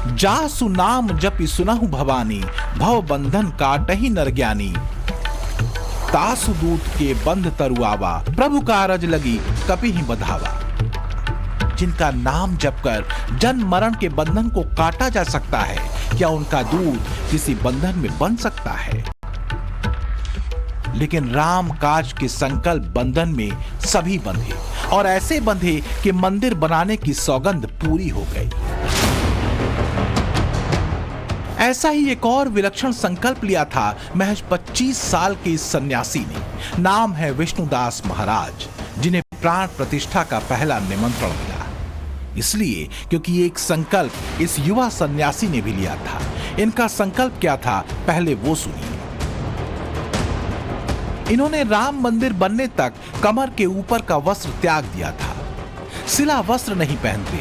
जासु नाम जपि सुनहु भवानी, भव बंधन काटहि नर ज्ञानी। तासु दूत के बंध तरुआवा, प्रभु कारज लगी कपिहि बधावा। जिनका नाम जपकर जन्म मरण के बंधन को काटा जा सकता है, क्या उनका दूत किसी बंधन में बंध सकता है? लेकिन राम काज के संकल्प बंधन में सभी बंधे, और ऐसे बंधे कि मंदिर बनाने की सौगंध पूरी हो गई। ऐसा ही एक और विलक्षण संकल्प लिया था महज 25 साल के इस सन्यासी ने। नाम है विष्णुदास महाराज, जिन्हें प्राण प्रतिष्ठा का पहला निमंत्रण मिला। इसलिए क्योंकि एक संकल्प इस युवा सन्यासी ने भी लिया था। इनका संकल्प क्या था, पहले वो सुनिए। इन्होंने राम मंदिर बनने तक कमर के ऊपर का वस्त्र त्याग दिया था, सिला वस्त्र नहीं पहनते,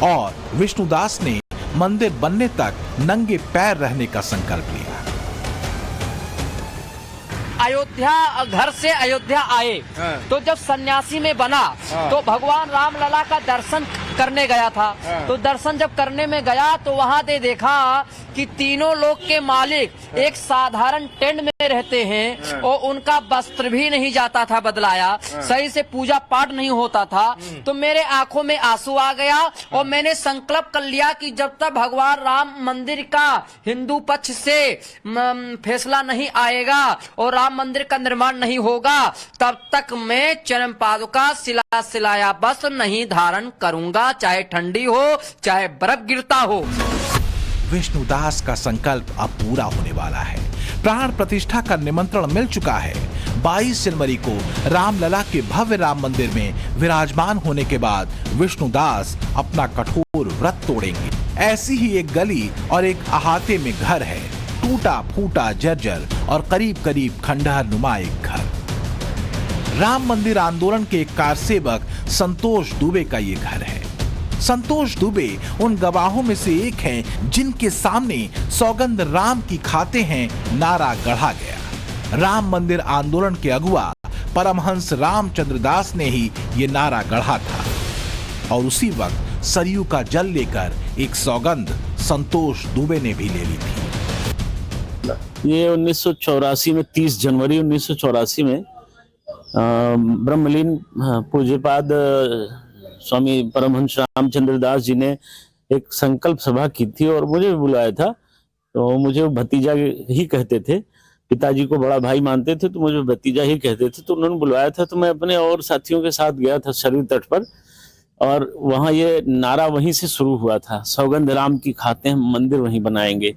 और विष्णुदास ने मंदिर बनने तक नंगे पैर रहने का संकल्प लिया। अयोध्या, घर से अयोध्या आए तो जब सन्यासी में बना तो भगवान राम लला का दर्शन करने गया था। तो दर्शन जब करने में गया तो वहां दे देखा कि तीनों लोक के मालिक एक साधारण टेंट में रहते हैं और उनका वस्त्र भी नहीं जाता था बदलाया, सही से पूजा पाठ नहीं होता था। तो मेरे आंखों में आंसू आ गया और मैंने संकल्प कर लिया कि जब तक भगवान राम मंदिर का हिंदू पक्ष से फैसला नहीं आएगा और राम मंदिर का निर्माण नहीं होगा, तब तक मैं चरण पादुका सिलाया वस्त्र नहीं धारण करूंगा, चाहे ठंडी हो चाहे बर्फ गिरता हो। विष्णुदास का संकल्प अब पूरा होने वाला है। प्राण प्रतिष्ठा का निमंत्रण मिल चुका है। 22 जनवरी को रामलला के भव्य राम मंदिर में विराजमान होने के बाद विष्णुदास अपना कठोर व्रत तोड़ेंगे। ऐसी ही एक गली और एक अहाते में घर है, टूटा फूटा जर्जर और करीब करीब खंडहर नुमा एक घर। राम मंदिर आंदोलन के एक कारसेवक संतोष दुबे का ये घर है। संतोष दुबे उन गवाहों में से एक हैं जिनके सामने सौगंध राम की खाते हैं नारा गढ़ा गया। राम मंदिर आंदोलन के अगुआ परमहंस रामचंद्र दास ने ही ये नारा गढ़ा था, और उसी वक्त सरयू का जल लेकर एक सौगंध संतोष दुबे ने भी ले ली थी। ये 1984 में 30 जनवरी 1984 में ब्रह्मलीन पूज्यपाद स्वामी परमहंस रामचंद्र दास जी ने एक संकल्प सभा की थी और मुझे भी बुलाया था। तो मुझे भतीजा ही कहते थे, पिताजी को बड़ा भाई मानते थे तो मुझे भतीजा ही कहते थे। तो उन्होंने बुलाया था तो मैं अपने और साथियों के साथ गया था सरयू तट पर, और वहाँ ये नारा वहीं से शुरू हुआ था, सौगंध राम की खाते हैं मंदिर वहीं बनाएंगे।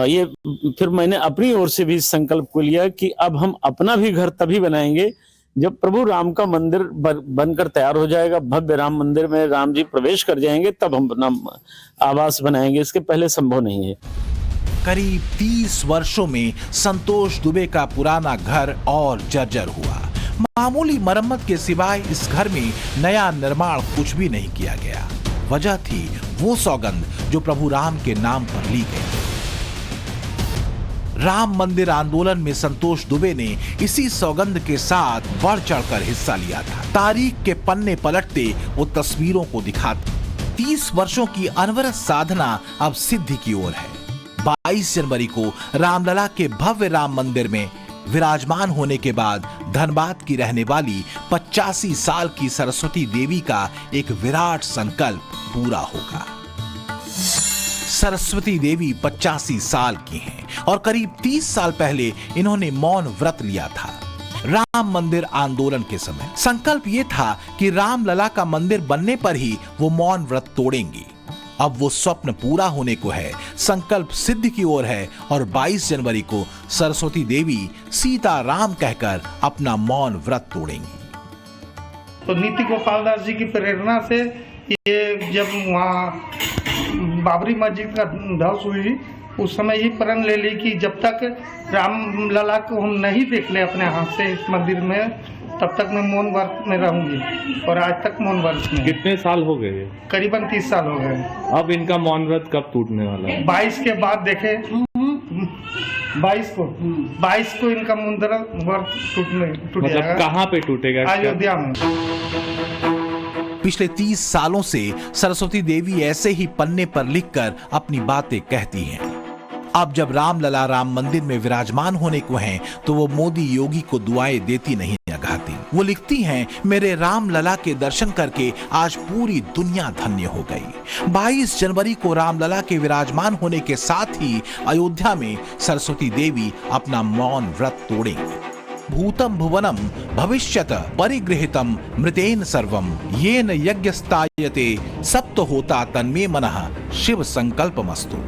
ये फिर मैंने अपनी ओर से भी इस संकल्प को लिया कि अब हम अपना भी घर तभी बनाएंगे जब प्रभु राम का मंदिर बनकर तैयार हो जाएगा, भव्य राम मंदिर में राम जी प्रवेश कर जाएंगे, तब हम अपना आवास बनाएंगे, इसके पहले संभव नहीं है। करीब 30 वर्षों में संतोष दुबे का पुराना घर और जर्जर हुआ। मामूली मरम्मत के सिवाय इस घर में नया निर्माण कुछ भी नहीं किया गया। वजह थी वो सौगंध जो प्रभु राम के नाम पर ली गई। राम मंदिर आंदोलन में संतोष दुबे ने इसी सौगंध के साथ बढ़ चढ़कर हिस्सा लिया था। तारीख के पन्ने पलटते वो तस्वीरों को दिखाते। 30 वर्षों की अनवरत साधना अब सिद्धि की ओर है। 22 जनवरी को रामलला के भव्य राम मंदिर में विराजमान होने के बाद धनबाद की रहने वाली 85 साल की सरस्वती देवी का एक विराट संकल्प पूरा होगा। सरस्वती देवी 85 साल की हैं और करीब 30 साल पहले इन्होंने मौन व्रत लिया था। राम मंदिर आंदोलन के समय संकल्प ये था कि रामलला का मंदिर बनने पर ही वो मौन व्रत तोड़ेंगी। अब वो स्वप्न पूरा होने को है, संकल्प सिद्धि की ओर है, और 22 जनवरी को सरस्वती देवी सीता राम कहकर अपना मौन व्रत तोड़ेंगी। तो नीति गोपाल दास जी की प्रेरणा से ये जब वहाँ बाबरी मस्जिद का ध्वंस हुई, उस समय ये प्रण ले ली कि जब तक रामलला को हम नहीं देख ले अपने हाथ से इस मंदिर में, तब तक मैं मौन व्रत में रहूंगी। और आज तक मौन व्रत में। कितने साल हो गए? करीबन 30 साल हो गए। अब इनका मौन व्रत कब टूटने वाला है? 22 के बाद देखे, 22 को इनका मौन व्रत टूट मतलब जाएगा। कहाँ पे टूटेगा? अयोध्या में। पिछले 30 सालों से सरस्वती देवी ऐसे ही पन्ने पर लिखकर अपनी बातें कहती हैं। अब जब रामलला राम मंदिर में विराजमान होने को हैं, तो वो मोदी योगी को दुआएं देती नहीं अघाती। वो लिखती हैं, मेरे रामलला के दर्शन करके आज पूरी दुनिया धन्य हो गई। 22 जनवरी को रामलला के विराजमान होने के साथ ही अयोध्या में सरस्वती देवी अपना मौन व्रत तोड़ेंगी। भूतम भुवनम भविष्यत परिगृहितम मृतेन सर्वम येन यज्ञस्तायते सप्त होता तन्मे मनः शिव संकल्पमस्तु।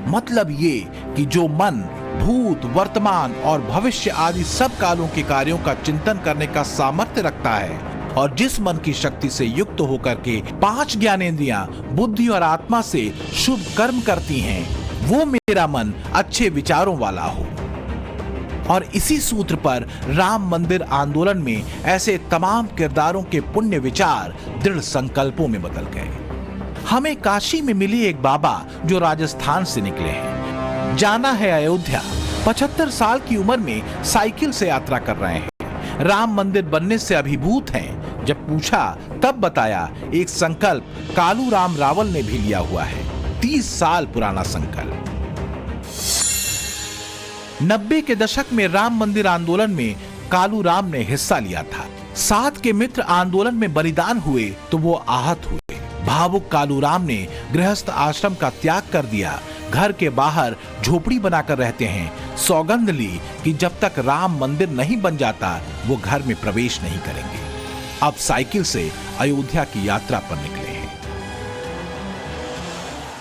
मतलब ये कि जो मन भूत, वर्तमान और भविष्य आदि सब कालों के कार्यों का चिंतन करने का सामर्थ्य रखता है और जिस मन की शक्ति से युक्त होकर के 5 ज्ञानेंद्रियां बुद्धि और आत्मा से शुभ कर्म करती हैं, वो मेरा मन अच्छे विचारों वाला हो। और इसी सूत्र पर राम मंदिर आंदोलन में ऐसे तमाम किरदारों के पुण्य विचार दृढ़ संकल्पों में बदल गए। हमें काशी में मिली एक बाबा जो राजस्थान से निकले हैं, जाना है अयोध्या। 75 साल की उम्र में साइकिल से यात्रा कर रहे हैं। राम मंदिर बनने से अभिभूत हैं। जब पूछा तब बताया, एक संकल्प कालू राम रावल ने भी लिया हुआ है, 30 साल पुराना संकल्प। 90 के दशक में राम मंदिर आंदोलन में कालू राम ने हिस्सा लिया था। 7 के मित्र आंदोलन में बलिदान हुए तो वो आहत हुए। भावुक कालू राम ने गृहस्थ आश्रम का त्याग कर दिया, घर के बाहर झोपड़ी बनाकर रहते हैं। सौगंध ली कि जब तक राम मंदिर नहीं बन जाता वो घर में प्रवेश नहीं करेंगे। अब साइकिल से अयोध्या की यात्रा पर निकले हैं।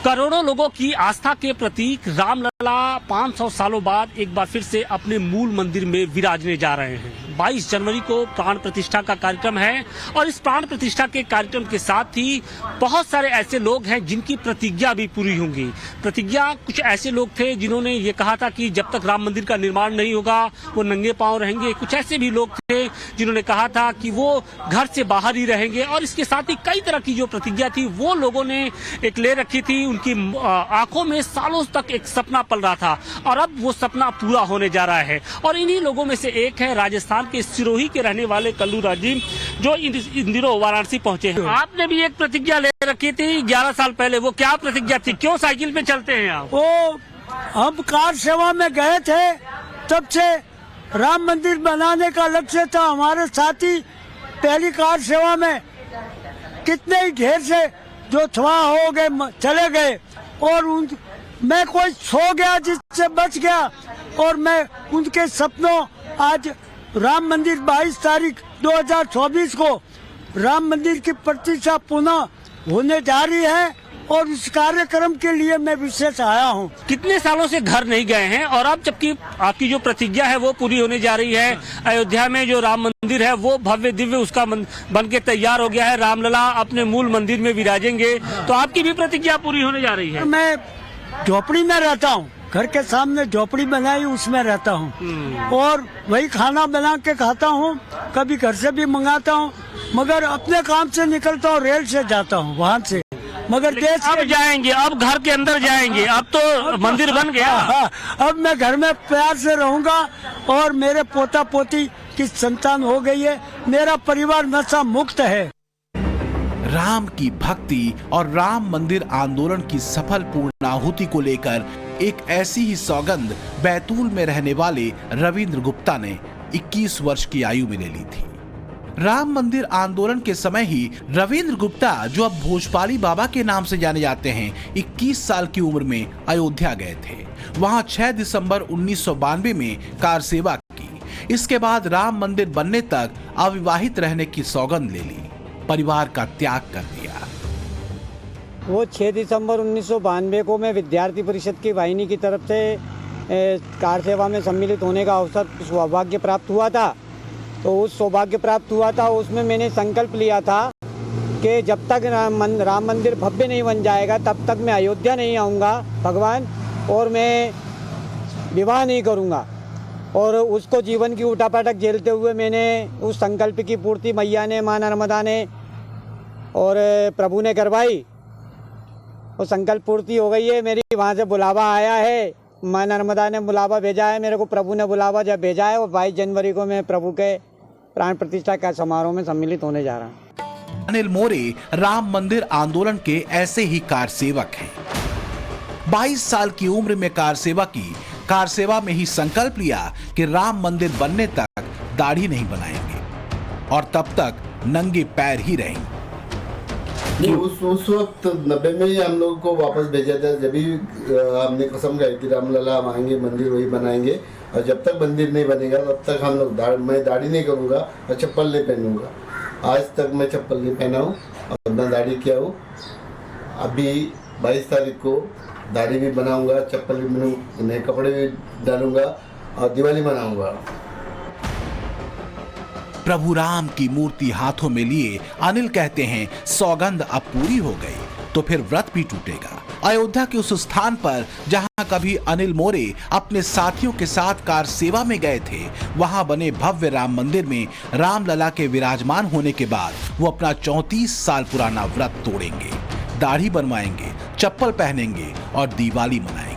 करोड़ों लोगों की आस्था के प्रतीक रामलला 500 सालों बाद एक बार फिर से अपने मूल मंदिर में विराजने जा रहे हैं। 22 जनवरी को प्राण प्रतिष्ठा का कार्यक्रम है और इस प्राण प्रतिष्ठा के कार्यक्रम के साथ ही बहुत सारे ऐसे लोग हैं जिनकी प्रतिज्ञा भी पूरी होंगी। प्रतिज्ञा कुछ ऐसे लोग थे जिन्होंने ये कहा था कि जब तक राम मंदिर का निर्माण नहीं होगा वो नंगे पांव रहेंगे। कुछ ऐसे भी लोग थे जिन्होंने कहा था कि वो घर से बाहर ही रहेंगे। और इसके साथ ही कई तरह की जो प्रतिज्ञा थी वो लोगों ने एक ले रखी थी। उनकी आंखों में सालों तक एक सपना पल रहा था और अब वो सपना पूरा होने जा रहा है। और इन्हीं लोगों में से एक है राजस्थान के सिरोही के रहने वाले कल्लू राजीव, जो इन दिनों वाराणसी पहुंचे हैं। आपने भी एक प्रतिज्ञा ले रखी थी 11 साल पहले, वो क्या प्रतिज्ञा थी? क्यों साइकिल पे चलते हैं आप? वो हम कार सेवा में गए थे, तब से राम मंदिर बनाने का लक्ष्य था। हमारे साथी पहली कार सेवा में कितने ही ढेर से जो थवा हो गए चले गए और मैं कोई सो गया जिससे बच गया और मैं उनके सपनों आज राम मंदिर 22 तारीख 2024 को राम मंदिर की प्रतिष्ठा पुनः होने जा रही है और इस कार्यक्रम के लिए मैं विशेष आया हूँ। कितने सालों से घर नहीं गए हैं और अब जबकि आपकी जो प्रतिज्ञा है वो पूरी होने जा रही है, अयोध्या में जो राम मंदिर है वो भव्य दिव्य उसका बन के तैयार हो गया है, रामलला अपने मूल मंदिर में विराजेंगे, तो आपकी भी प्रतिज्ञा पूरी होने जा रही है। मैं झोपड़ी में रहता हूँ, घर के सामने झोपड़ी बनाई उसमें रहता हूँ और वही खाना बना के खाता हूँ, कभी घर से भी मंगाता हूँ, मगर अपने काम से निकलता हूँ, रेल से जाता हूँ वहाँ से। मगर देश अब जाएंगे, अब घर के अंदर जाएंगे, अब तो मंदिर बन गया। अब मैं घर में प्यार से रहूंगा और मेरे पोता पोती की संतान हो गई है, मेरा परिवार नशा मुक्त है। राम की भक्ति और राम मंदिर आंदोलन की सफल पूर्णाहुति को लेकर एक ऐसी ही सौगंध बैतूल में रहने वाले रविंद्र गुप्ता ने 21 वर्ष की आयु में ले ली थी। राम मंदिर आंदोलन के समय ही रविंद्र गुप्ता, जो अब भोजपाली बाबा के नाम से जाने जाते हैं, 21 साल की उम्र में अयोध्या गए थे। वहां 6 दिसंबर 1992 में कार सेवा की। इसके बाद राम मंदिर बनने तक अविवाहित रहने की सौगंध ले ली, परिवार का त्याग कर दिया। वो 6 दिसंबर 1992 को मैं विद्यार्थी परिषद की वाहिनी की तरफ से कार सेवा में सम्मिलित होने का अवसर सौभाग्य प्राप्त हुआ था। तो उस सौभाग्य प्राप्त हुआ था, उसमें मैंने संकल्प लिया था कि जब तक राम मंदिर भव्य नहीं बन जाएगा तब तक मैं अयोध्या नहीं आऊँगा भगवान, और मैं विवाह नहीं करूँगा। और उसको जीवन की उठापटक झेलते हुए मैंने उस संकल्प की पूर्ति मैया ने, माँ नर्मदा ने और प्रभु ने करवाई। वो संकल्प पूर्ति हो गई है मेरी। वहाँ से बुलावा आया है, माँ नर्मदा ने बुलावा भेजा है मेरे को, प्रभु ने बुलावा जब भेजा है, और 22 जनवरी को मैं प्रभु के प्राण प्रतिष्ठा का समारोह में सम्मिलित होने जा रहा हूँ। अनिल मोरे राम मंदिर आंदोलन के ऐसे ही कार सेवक हैं। 22 साल की उम्र में कार सेवा में ही संकल्प लिया कि राम मंदिर बनने तक दाढ़ी नहीं बनाएंगे और तब तक नंगे पैर ही रहेंगे। नहीं, उस वक्त 90 में ही हम लोग को वापस भेजा था। जब भी हमने कसम खाई थी रामलला हम आएंगे, मंदिर वही बनाएंगे, और जब तक मंदिर नहीं बनेगा तब तक हम लोग मैं दाढ़ी नहीं करूँगा और चप्पल नहीं पहनूंगा। आज तक मैं चप्पल नहीं पहना हूँ और ना दाढ़ी किया हूँ। अभी 22 तारीख को दाढ़ी भी बनाऊंगा, चप्पल भी बनूंगा, नए कपड़े भी डालूंगा और दिवाली मनाऊंगा। प्रभु राम की मूर्ति हाथों में लिए अनिल कहते हैं सौगंध अब पूरी हो गई तो फिर व्रत भी टूटेगा। अयोध्या के उस स्थान पर जहां कभी अनिल मोरे अपने साथियों के साथ कार सेवा में गए थे, वहां बने भव्य राम मंदिर में रामलला के विराजमान होने के बाद वो अपना 34 साल पुराना व्रत तोड़ेंगे, दाढ़ी बनवाएंगे, चप्पल पहनेंगे और दिवाली मनाएंगे।